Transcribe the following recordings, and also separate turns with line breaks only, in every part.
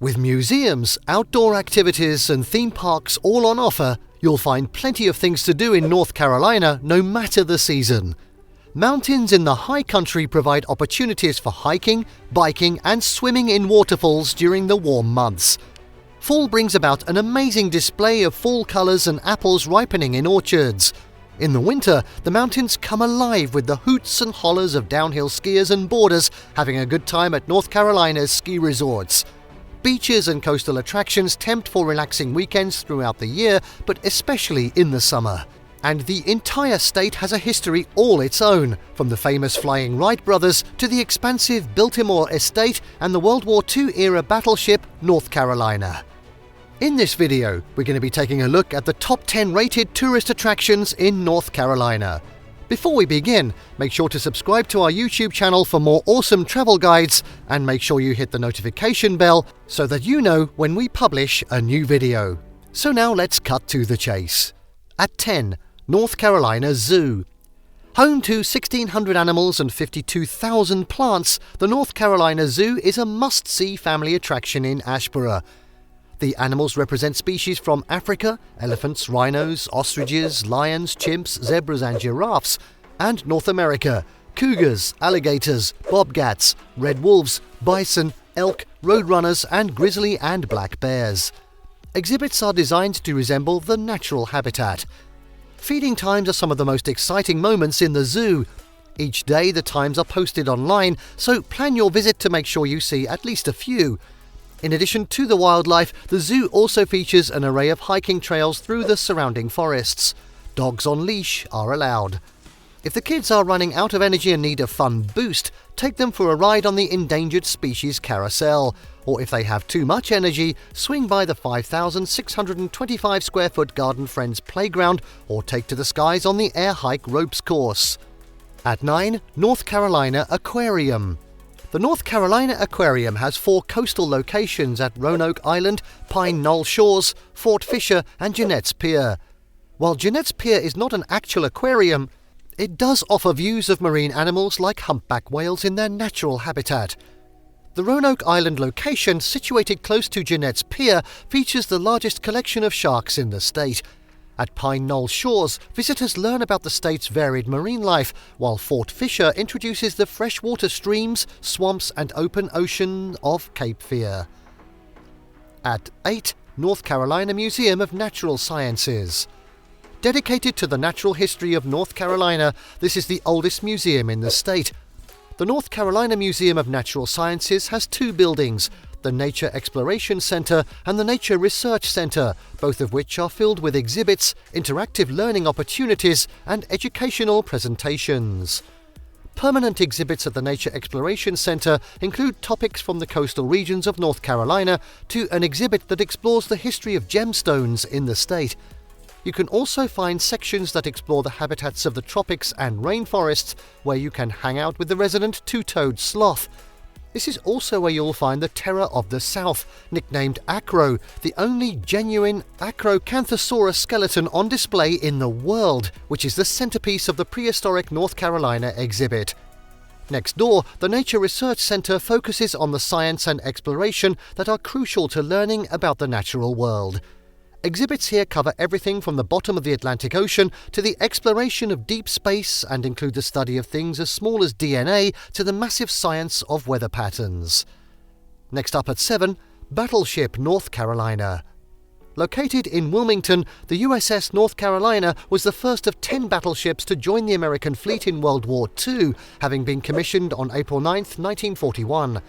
With museums, outdoor activities and theme parks all on offer, you'll find plenty of things to do in North Carolina no matter the season. Mountains in the high country provide opportunities for hiking, biking and swimming in waterfalls during the warm months. Fall brings about an amazing display of fall colours and apples ripening in orchards. In the winter, the mountains come alive with the hoots and hollers of downhill skiers and boarders having a good time at North Carolina's ski resorts. Beaches and coastal attractions tempt for relaxing weekends throughout the year, but especially in the summer. And the entire state has a history all its own, from the famous Flying Wright brothers to the expansive Biltmore estate and the World War II-era battleship North Carolina. In this video, we're going to be taking a look at the top 10 rated tourist attractions in North Carolina. Before we begin, make sure to subscribe to our YouTube channel for more awesome travel guides and make sure you hit the notification bell so that you know when we publish a new video. So now let's cut to the chase. At 10, North Carolina Zoo. Home to 1,600 animals and 52,000 plants, the North Carolina Zoo is a must-see family attraction in Asheville. The animals represent species from Africa, elephants, rhinos, ostriches, lions, chimps, zebras and giraffes, and North America, cougars, alligators, bobcats, red wolves, bison, elk, roadrunners and grizzly and black bears. Exhibits are designed to resemble the natural habitat. Feeding times are some of the most exciting moments in the zoo. Each day the times are posted online, so plan your visit to make sure you see at least a few. In addition to the wildlife, the zoo also features an array of hiking trails through the surrounding forests. Dogs on leash are allowed. If the kids are running out of energy and need a fun boost, take them for a ride on the Endangered Species Carousel. Or if they have too much energy, swing by the 5,625 square foot Garden Friends Playground or take to the skies on the Air Hike Ropes course. At 9, North Carolina Aquarium. The North Carolina Aquarium has 4 coastal locations at Roanoke Island, Pine Knoll Shores, Fort Fisher and Jeanette's Pier. While Jeanette's Pier is not an actual aquarium, it does offer views of marine animals like humpback whales in their natural habitat. The Roanoke Island location, situated close to Jeanette's Pier, features the largest collection of sharks in the state. At Pine Knoll Shores, visitors learn about the state's varied marine life, while Fort Fisher introduces the freshwater streams, swamps and open ocean of Cape Fear. At 8, North Carolina Museum of Natural Sciences. Dedicated to the natural history of North Carolina, this is the oldest museum in the state. The North Carolina Museum of Natural Sciences has 2 buildings, the Nature Exploration Center and the Nature Research Center, both of which are filled with exhibits, interactive learning opportunities and educational presentations. Permanent exhibits at the Nature Exploration Center include topics from the coastal regions of North Carolina to an exhibit that explores the history of gemstones in the state. You can also find sections that explore the habitats of the tropics and rainforests, where you can hang out with the resident two-toed sloth. This is also where you'll find the Terror of the South, nicknamed Acro, the only genuine Acrocanthosaurus skeleton on display in the world, which is the centerpiece of the prehistoric North Carolina exhibit. Next door, the Nature Research Center focuses on the science and exploration that are crucial to learning about the natural world. Exhibits here cover everything from the bottom of the Atlantic Ocean to the exploration of deep space and include the study of things as small as DNA to the massive science of weather patterns. Next up at 7, Battleship, North Carolina. Located in Wilmington, the USS North Carolina was the first of 10 battleships to join the American fleet in World War II, having been commissioned on April 9, 1941.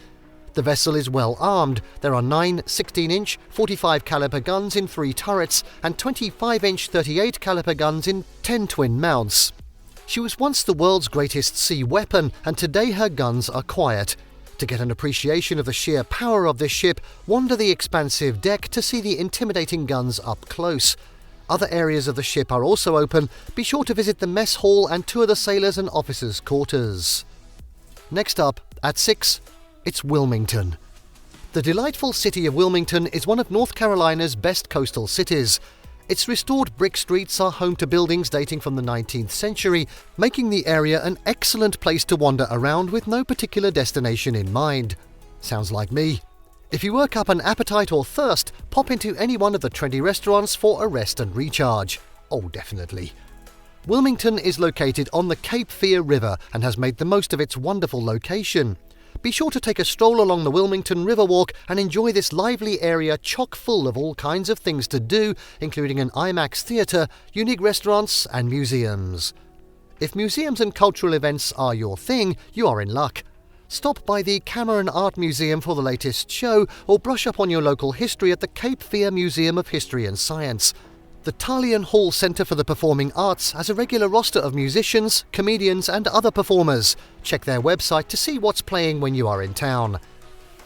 The vessel is well armed. There are 9 16-inch 45 caliber guns in 3 turrets and 25-inch 38 caliber guns in 10 twin mounts. She was once the world's greatest sea weapon, and today her guns are quiet. To get an appreciation of the sheer power of this ship, wander the expansive deck to see the intimidating guns up close. Other areas of the ship are also open. Be sure to visit the mess hall and tour the sailors' and officers' quarters. Next up, at 6, it's Wilmington. The delightful city of Wilmington is one of North Carolina's best coastal cities. Its restored brick streets are home to buildings dating from the 19th century, making the area an excellent place to wander around with no particular destination in mind. Sounds like me. If you work up an appetite or thirst, pop into any one of the trendy restaurants for a rest and recharge. Oh, definitely. Wilmington is located on the Cape Fear River and has made the most of its wonderful location. Be sure to take a stroll along the Wilmington Riverwalk and enjoy this lively area chock full of all kinds of things to do, including an IMAX theatre, unique restaurants and museums. If museums and cultural events are your thing, you are in luck. Stop by the Cameron Art Museum for the latest show, or brush up on your local history at the Cape Fear Museum of History and Science. The Talion Hall Centre for the Performing Arts has a regular roster of musicians, comedians and other performers. Check their website to see what's playing when you are in town.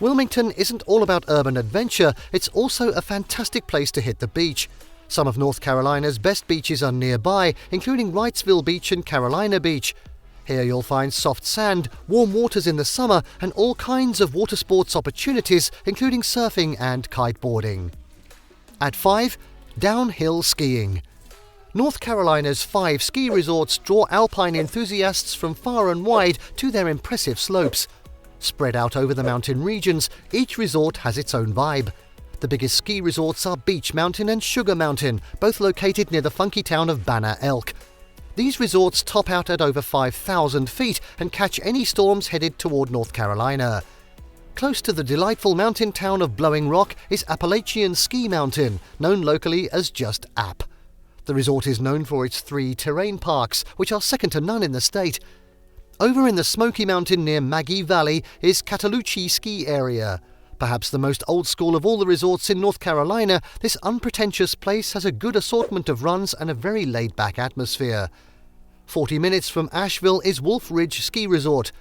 Wilmington isn't all about urban adventure, it's also a fantastic place to hit the beach. Some of North Carolina's best beaches are nearby, including Wrightsville Beach and Carolina Beach. Here you'll find soft sand, warm waters in the summer and all kinds of water sports opportunities, including surfing and kiteboarding. At 5, downhill skiing. North Carolina's 5 ski resorts draw alpine enthusiasts from far and wide to their impressive slopes. Spread out over the mountain regions, each resort has its own vibe. The biggest ski resorts are Beach Mountain and Sugar Mountain, both located near the funky town of Banner Elk. These resorts top out at over 5,000 feet and catch any storms headed toward North Carolina. Close to the delightful mountain town of Blowing Rock is Appalachian Ski Mountain, known locally as just App. The resort is known for its 3 terrain parks, which are second to none in the state. Over in the Smoky Mountain near Maggie Valley is Cataloochee Ski Area. Perhaps the most old school of all the resorts in North Carolina, this unpretentious place has a good assortment of runs and a very laid-back atmosphere. 40 minutes from Asheville is Wolf Ridge Ski Resort.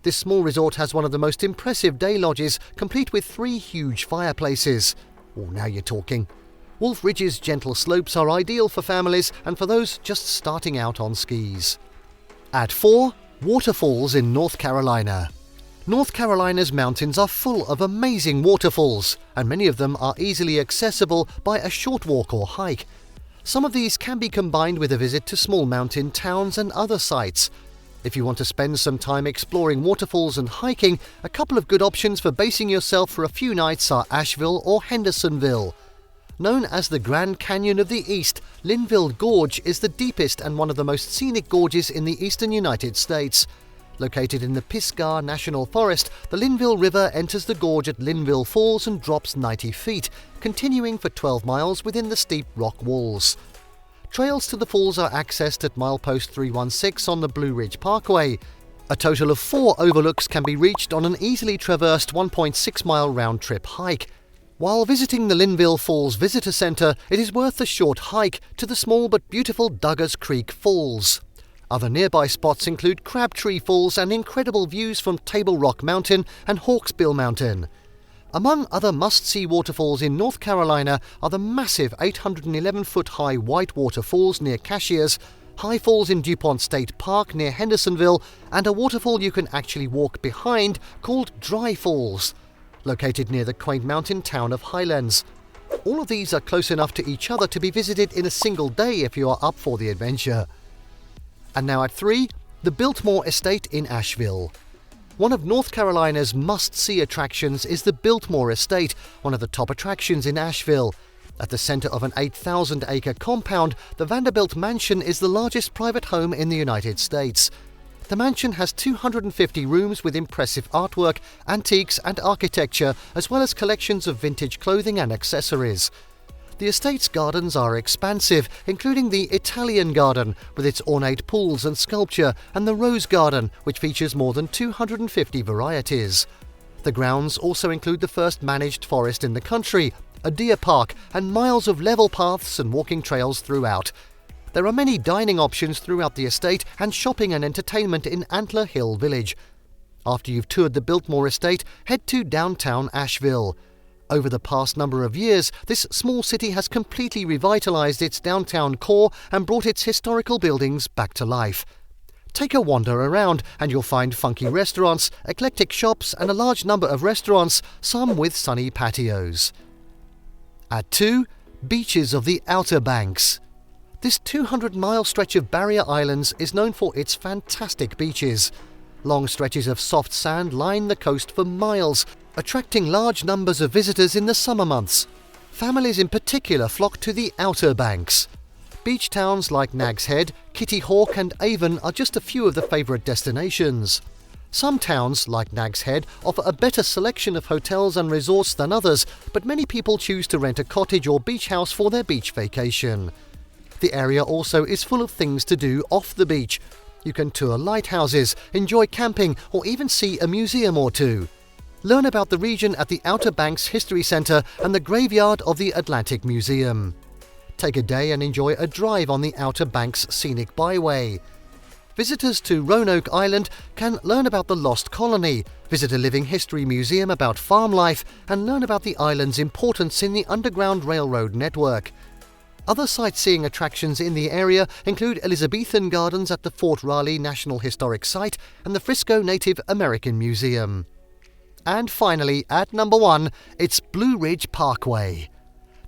This small resort has one of the most impressive day lodges, complete with 3 huge fireplaces. Oh, now you're talking. Wolf Ridge's gentle slopes are ideal for families and for those just starting out on skis. At 4, Waterfalls in North Carolina. North Carolina's mountains are full of amazing waterfalls, and many of them are easily accessible by a short walk or hike. Some of these can be combined with a visit to small mountain towns and other sites. If you want to spend some time exploring waterfalls and hiking, a couple of good options for basing yourself for a few nights are Asheville or Hendersonville. Known as the Grand Canyon of the East, Linville Gorge is the deepest and one of the most scenic gorges in the eastern United States. Located in the Pisgah National Forest, the Linville River enters the gorge at Linville Falls and drops 90 feet, continuing for 12 miles within the steep rock walls. Trails to the falls are accessed at milepost 316 on the Blue Ridge Parkway. A total of 4 overlooks can be reached on an easily traversed 1.6-mile round-trip hike. While visiting the Linville Falls Visitor Center, it is worth the short hike to the small but beautiful Duggars Creek Falls. Other nearby spots include Crabtree Falls and incredible views from Table Rock Mountain and Hawksbill Mountain. Among other must-see waterfalls in North Carolina are the massive 811-foot-high Whitewater Falls near Cashiers, High Falls in DuPont State Park near Hendersonville, and a waterfall you can actually walk behind called Dry Falls, located near the quaint mountain town of Highlands. All of these are close enough to each other to be visited in a single day if you are up for the adventure. And now at 3, the Biltmore Estate in Asheville. One of North Carolina's must-see attractions is the Biltmore Estate, one of the top attractions in Asheville. At the center of an 8,000-acre compound, the Vanderbilt Mansion is the largest private home in the United States. The mansion has 250 rooms with impressive artwork, antiques and architecture, as well as collections of vintage clothing and accessories. The estate's gardens are expansive, including the Italian Garden, with its ornate pools and sculpture, and the Rose Garden, which features more than 250 varieties. The grounds also include the first managed forest in the country, a deer park, and miles of level paths and walking trails throughout. There are many dining options throughout the estate and shopping and entertainment in Antler Hill Village. After you've toured the Biltmore Estate, head to downtown Asheville. Over the past number of years, this small city has completely revitalized its downtown core and brought its historical buildings back to life. Take a wander around and you'll find funky restaurants, eclectic shops and a large number of restaurants, some with sunny patios. At 2, beaches of the Outer Banks. This 200-mile stretch of barrier islands is known for its fantastic beaches. Long stretches of soft sand line the coast for miles, attracting large numbers of visitors in the summer months. Families in particular flock to the Outer Banks. Beach towns like Nag's Head, Kitty Hawk and Avon are just a few of the favourite destinations. Some towns, like Nag's Head, offer a better selection of hotels and resorts than others, but many people choose to rent a cottage or beach house for their beach vacation. The area also is full of things to do off the beach. You can tour lighthouses, enjoy camping, or even see a museum or two. Learn about the region at the Outer Banks History Centre and the graveyard of the Atlantic Museum. Take a day and enjoy a drive on the Outer Banks Scenic Byway. Visitors to Roanoke Island can learn about the Lost Colony, visit a living history museum about farm life, and learn about the island's importance in the Underground Railroad network. Other sightseeing attractions in the area include Elizabethan Gardens at the Fort Raleigh National Historic Site and the Frisco Native American Museum. And finally, at number 1, it's Blue Ridge Parkway.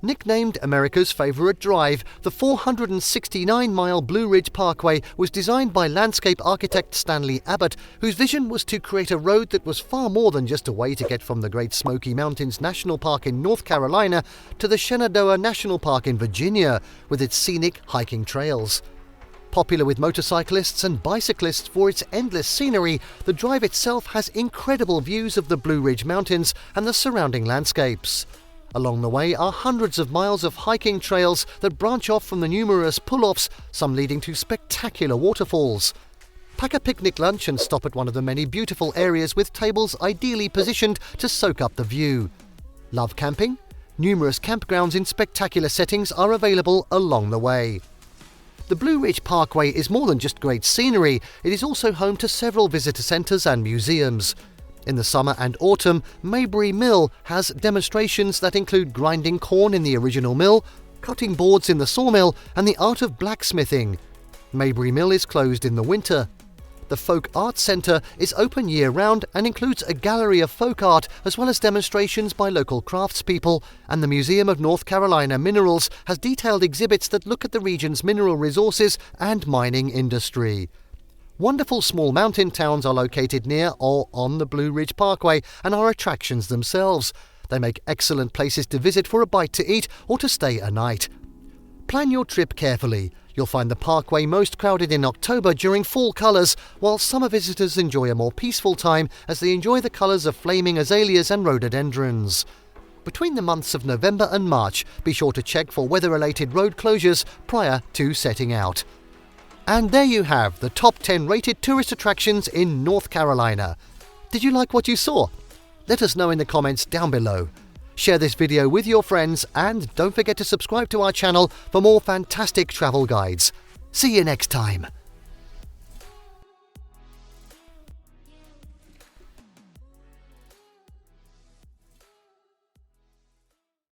Nicknamed America's favourite drive, the 469-mile Blue Ridge Parkway was designed by landscape architect Stanley Abbott, whose vision was to create a road that was far more than just a way to get from the Great Smoky Mountains National Park in North Carolina to the Shenandoah National Park in Virginia, with its scenic hiking trails. Popular with motorcyclists and bicyclists for its endless scenery, the drive itself has incredible views of the Blue Ridge Mountains and the surrounding landscapes. Along the way are hundreds of miles of hiking trails that branch off from the numerous pull-offs, some leading to spectacular waterfalls. Pack a picnic lunch and stop at one of the many beautiful areas with tables ideally positioned to soak up the view. Love camping? Numerous campgrounds in spectacular settings are available along the way. The Blue Ridge Parkway is more than just great scenery, it is also home to several visitor centres and museums. In the summer and autumn, Mayberry Mill has demonstrations that include grinding corn in the original mill, cutting boards in the sawmill, and the art of blacksmithing. Mayberry Mill is closed in the winter. The Folk Arts Centre is open year-round and includes a gallery of folk art as well as demonstrations by local craftspeople, and the Museum of North Carolina Minerals has detailed exhibits that look at the region's mineral resources and mining industry. Wonderful small mountain towns are located near or on the Blue Ridge Parkway and are attractions themselves. They make excellent places to visit for a bite to eat or to stay a night. Plan your trip carefully. You'll find the Parkway most crowded in October during fall colours, while summer visitors enjoy a more peaceful time as they enjoy the colours of flaming azaleas and rhododendrons. Between the months of November and March, be sure to check for weather-related road closures prior to setting out. And there you have the top 10 rated tourist attractions in North Carolina. Did you like what you saw? Let us know in the comments down below. Share this video with your friends and don't forget to subscribe to our channel for more fantastic travel guides. See you next time.